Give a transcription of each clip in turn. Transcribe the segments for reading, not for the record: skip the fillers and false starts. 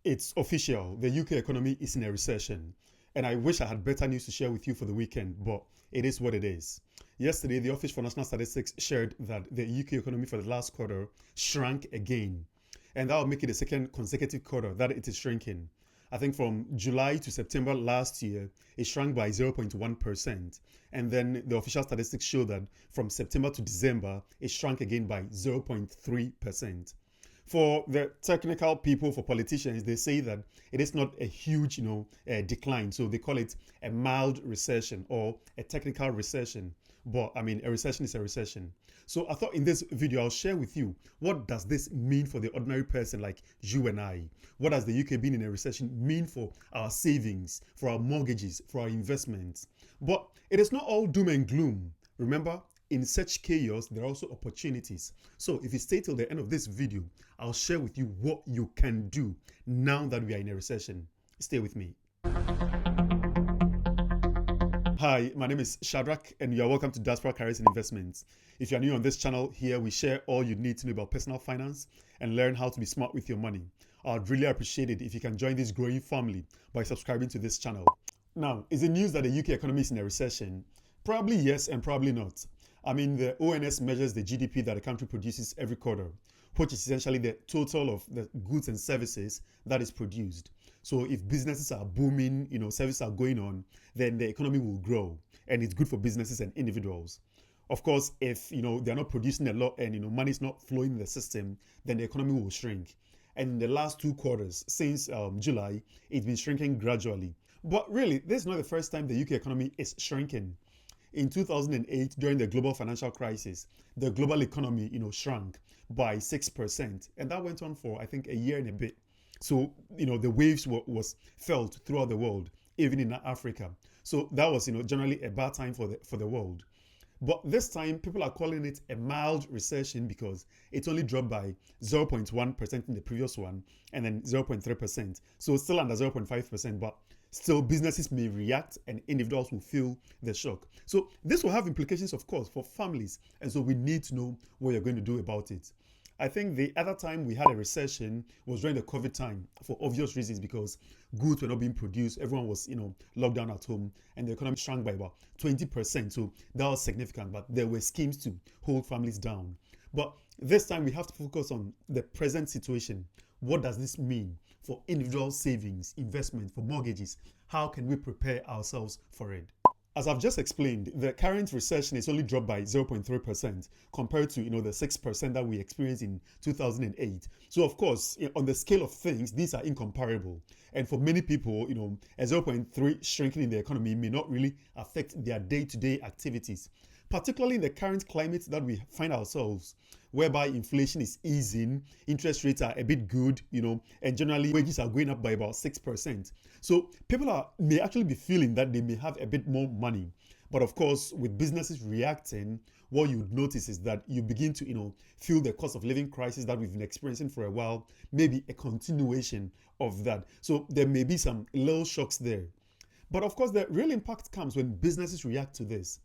It's official. The UK economy is in a recession. And I wish I had better news to share with you for the weekend, but it is what it is. Yesterday, the Office for National Statistics shared that the UK economy for the last quarter shrank again. And that will make it the second consecutive quarter that it is shrinking. I think from July to September last year, it shrank by 0.1%. And then the official statistics show that from September to December, it shrank again by 0.3%. For the technical people, for politicians, they say that it is not a huge, decline. So they call it a mild recession or a technical recession. But I mean, a recession is a recession. So I thought in this video, I'll share with you what does this mean for the ordinary person like you and I? What does the UK being in a recession mean for our savings, for our mortgages, for our investments? But it is not all doom and gloom. Remember, in such chaos, there are also opportunities. So if you stay till the end of this video, I'll share with you what you can do now that we are in a recession. Stay with me. Hi, my name is Shadrach and you are welcome to Diaspora Careers and Investments. If you are new on this channel, here we share all you need to know about personal finance and learn how to be smart with your money. I'd really appreciate it if you can join this growing family by subscribing to this channel. Now, is it news that the UK economy is in a recession? Probably yes and probably not. I mean, the ONS measures the GDP that a country produces every quarter, which is essentially the total of the goods and services that is produced. So if businesses are booming, services are going on, then the economy will grow, and it's good for businesses and individuals. Of course, if they're not producing a lot and money is not flowing in the system, then the economy will shrink. And in the last 2 quarters, since July, it's been shrinking gradually. But really, this is not the first time the UK economy is shrinking. In 2008, during the global financial crisis, the global economy, shrank by 6, and that went on for I think a year and a bit. So the waves was felt throughout the world, even in Africa. So that was generally a bad time for the world. But this time, people are calling it a mild recession because it only dropped by 0.1% in the previous one and then 0.3%. So still under 0.5%, but still businesses may react and individuals will feel the shock. So this will have implications, of course, for families. And so we need to know what you're going to do about it. I think the other time we had a recession was during the COVID time for obvious reasons because goods were not being produced. Everyone was, locked down at home and the economy shrank by about 20%. So that was significant, but there were schemes to hold families down. But this time we have to focus on the present situation. What does this mean for individual savings, investment, for mortgages? How can we prepare ourselves for it? As I've just explained, the current recession is only dropped by 0.3% compared to the 6% that we experienced in 2008. So of course, on the scale of things, these are incomparable. And for many people, a 0.3 shrinking in the economy may not really affect their day-to-day activities, particularly in the current climate that we find ourselves, whereby inflation is easing, interest rates are a bit good, and generally wages are going up by about 6%. So people may actually be feeling that they may have a bit more money. But of course, with businesses reacting, what you would notice is that you begin to, feel the cost of living crisis that we've been experiencing for a while, maybe a continuation of that. So there may be some little shocks there. But of course, the real impact comes when businesses react to this.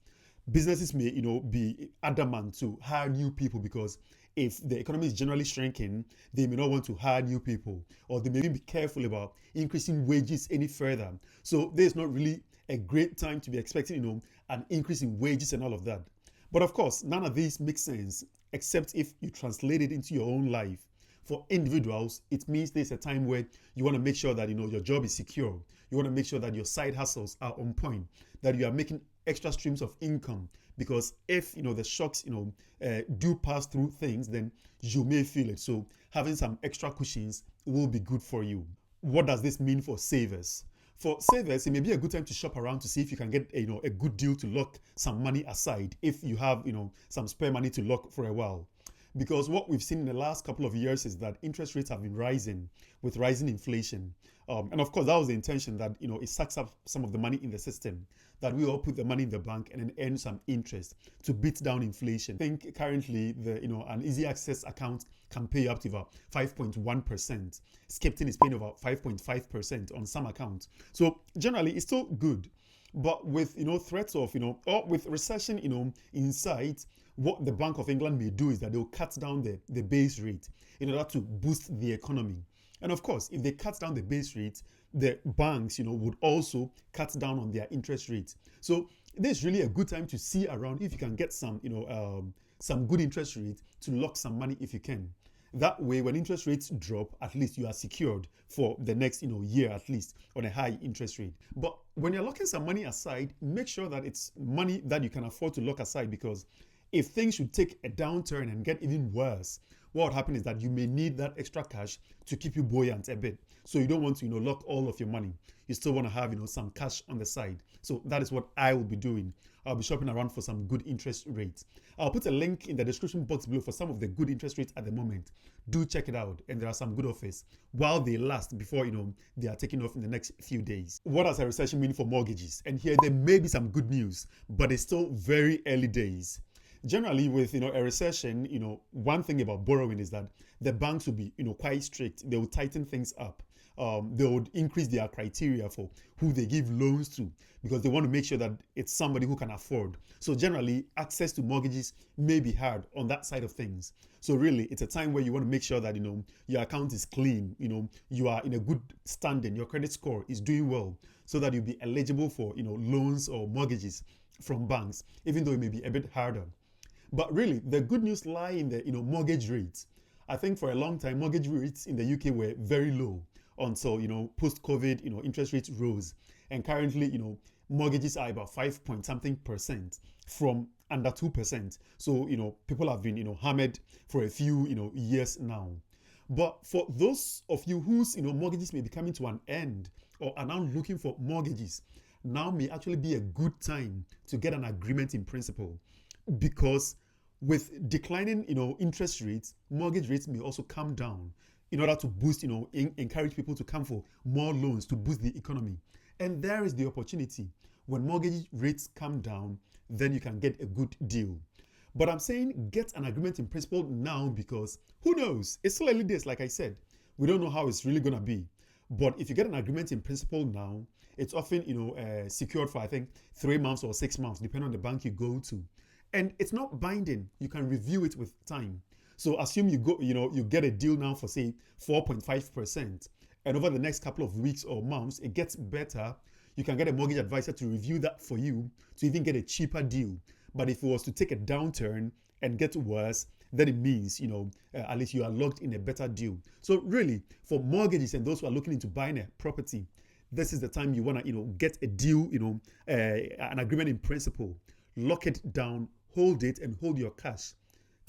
Businesses may, be adamant to hire new people because if the economy is generally shrinking, they may not want to hire new people, or they may be careful about increasing wages any further. So there's not really a great time to be expecting, an increase in wages and all of that. But of course, none of these makes sense except if you translate it into your own life. For individuals, it means there's a time where you want to make sure that your job is secure. You want to make sure that your side hustles are on point, that you are making extra streams of income, because if the shocks do pass through things, then you may feel it. So having some extra cushions will be good for you. What does this mean for savers? For savers, it may be a good time to shop around to see if you can get a good deal to lock some money aside if you have some spare money to lock for a while. Because what we've seen in the last couple of years is that interest rates have been rising with rising inflation. And of course, that was the intention, that it sucks up some of the money in the system, that we all put the money in the bank and then earn some interest to beat down inflation. I think currently an easy access account can pay up to about 5.1%. Skipton is paying about 5.5% on some accounts. So generally, it's still good. But with threats of or with recession in sight, what the Bank of England may do is that they'll cut down the base rate in order to boost the economy. And of course, if they cut down the base rate, the banks, would also cut down on their interest rates. So this is really a good time to see around if you can get some good interest rate to lock some money if you can. That way, when interest rates drop, at least you are secured for the next, year at least on a high interest rate. But when you're locking some money aside, make sure that it's money that you can afford to lock aside, because if things should take a downturn and get even worse, what would happen is that you may need that extra cash to keep you buoyant a bit. So you don't want to, lock all of your money. You still want to have, some cash on the side. So that is what I will be doing. I'll be shopping around for some good interest rates. I'll put a link in the description box below for some of the good interest rates at the moment. Do check it out, and there are some good offers while they last before, they are taking off in the next few days. What does a recession mean for mortgages? And here there may be some good news, but it's still very early days. Generally, with a recession, one thing about borrowing is that the banks will be quite strict. They will tighten things up. They would increase their criteria for who they give loans to, because they want to make sure that it's somebody who can afford. So generally, access to mortgages may be hard on that side of things. So really, it's a time where you want to make sure that your account is clean. You are in a good standing. Your credit score is doing well, so that you'll be eligible for loans or mortgages from banks, even though it may be a bit harder. But really, the good news lie in the mortgage rates. I think for a long time, mortgage rates in the UK were very low until post-COVID, interest rates rose, and currently, mortgages are about 5 point something percent from under 2%. So people have been hammered for a few years now. But for those of you whose mortgages may be coming to an end or are now looking for mortgages, now may actually be a good time to get an agreement in principle. Because with declining, interest rates, mortgage rates may also come down in order to boost, encourage people to come for more loans to boost the economy. And there is the opportunity. When mortgage rates come down, then you can get a good deal. But I'm saying get an agreement in principle now, because who knows? It's still early days, like I said. We don't know how it's really going to be. But if you get an agreement in principle now, it's often, secured for, I think, 3 months or 6 months, depending on the bank you go to. And it's not binding. You can review it with time. So assume you get a deal now for, say, 4.5%. And over the next couple of weeks or months, it gets better. You can get a mortgage advisor to review that for you to even get a cheaper deal. But if it was to take a downturn and get worse, then it means, at least you are locked in a better deal. So really, for mortgages and those who are looking into buying a property, this is the time you want to, get a deal, an agreement in principle. Lock it down, hold it, and hold your cash.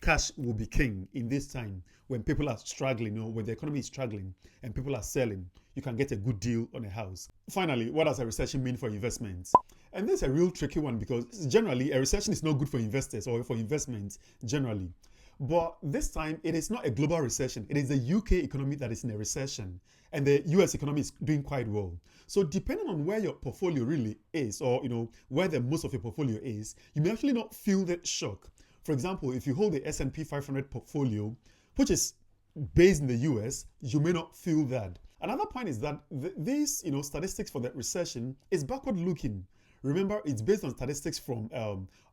Cash will be king in this time when people are struggling, when the economy is struggling and people are selling. You can get a good deal on a house. Finally, what does a recession mean for investments? And this is a real tricky one, because generally a recession is not good for investors or for investments generally. But this time, it is not a global recession. It is the UK economy that is in a recession, and the US economy is doing quite well. So depending on where your portfolio really is, or where the most of your portfolio is, you may actually not feel that shock. For example, if you hold the S&P 500 portfolio, which is based in the US, you may not feel that. Another point is that these statistics for the recession is backward looking. Remember, it's based on statistics from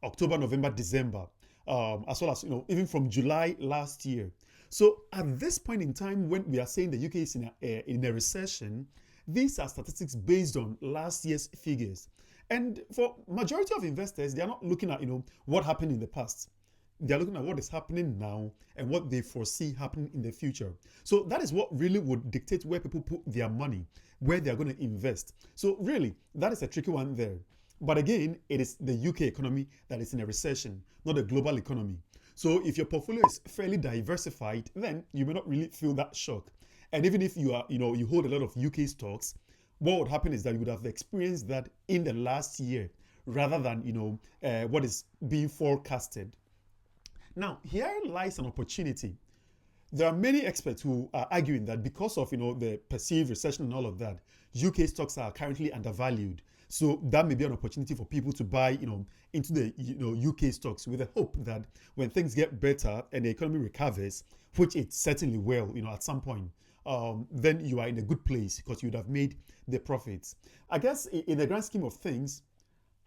October, November, December. As well as even from July last year. So at this point in time, when we are saying the UK is in a recession, these are statistics based on last year's figures. And for majority of investors, they are not looking at what happened in the past. They are looking at what is happening now and what they foresee happening in the future. So that is what really would dictate where people put their money, where they are going to invest. So really, that is a tricky one there. But again, it is the UK economy that is in a recession, not a global economy. So if your portfolio is fairly diversified, then you may not really feel that shock. And even if you are, you hold a lot of UK stocks, what would happen is that you would have experienced that in the last year rather than, what is being forecasted. Now, here lies an opportunity. There are many experts who are arguing that because of, the perceived recession and all of that, UK stocks are currently undervalued. So that may be an opportunity for people to buy, into the UK stocks with the hope that when things get better and the economy recovers, which it certainly will, at some point, then you are in a good place because you would have made the profits. I guess in the grand scheme of things,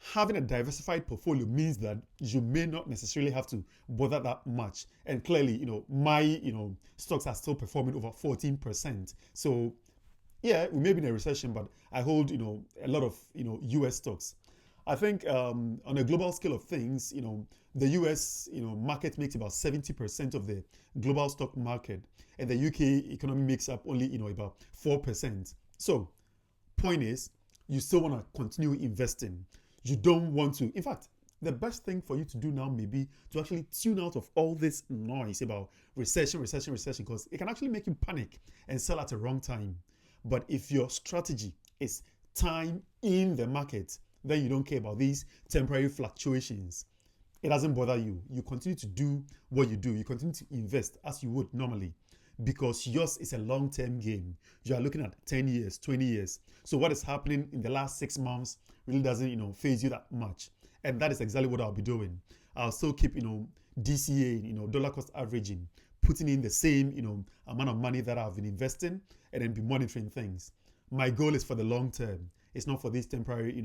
having a diversified portfolio means that you may not necessarily have to bother that much. And clearly, my, stocks are still performing over 14%. So yeah, we may be in a recession, but I hold, a lot of, US stocks. I think on a global scale of things, the US, market makes about 70% of the global stock market, and the UK economy makes up only, about 4%. So, point is, you still want to continue investing. You don't want to, in fact, the best thing for you to do now may be to actually tune out of all this noise about recession, because it can actually make you panic and sell at the wrong time. But if your strategy is time in the market, then you don't care about these temporary fluctuations. It doesn't bother you. You continue to do what you do. You continue to invest as you would normally, because yours is a long-term game. You are looking at 10 years, 20 years. So what is happening in the last 6 months really doesn't, phase you that much. And that is exactly what I'll be doing. I'll still keep, DCA, dollar cost averaging, putting in the same, amount of money that I've been investing, and then be monitoring things. My goal is for the long term. It's not for these temporary,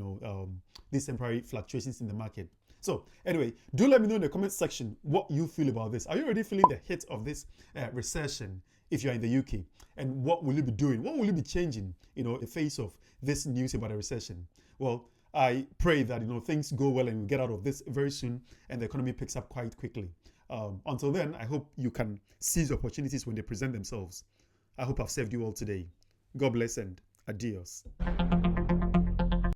these temporary fluctuations in the market. So anyway, do let me know in the comment section what you feel about this. Are you already feeling the hit of this recession if you're in the UK? And what will you be doing? What will you be changing, in the face of this news about a recession? Well, I pray that, things go well and we get out of this very soon and the economy picks up quite quickly. Until then, I hope you can seize opportunities when they present themselves. I hope I've served you all today. God bless and adios.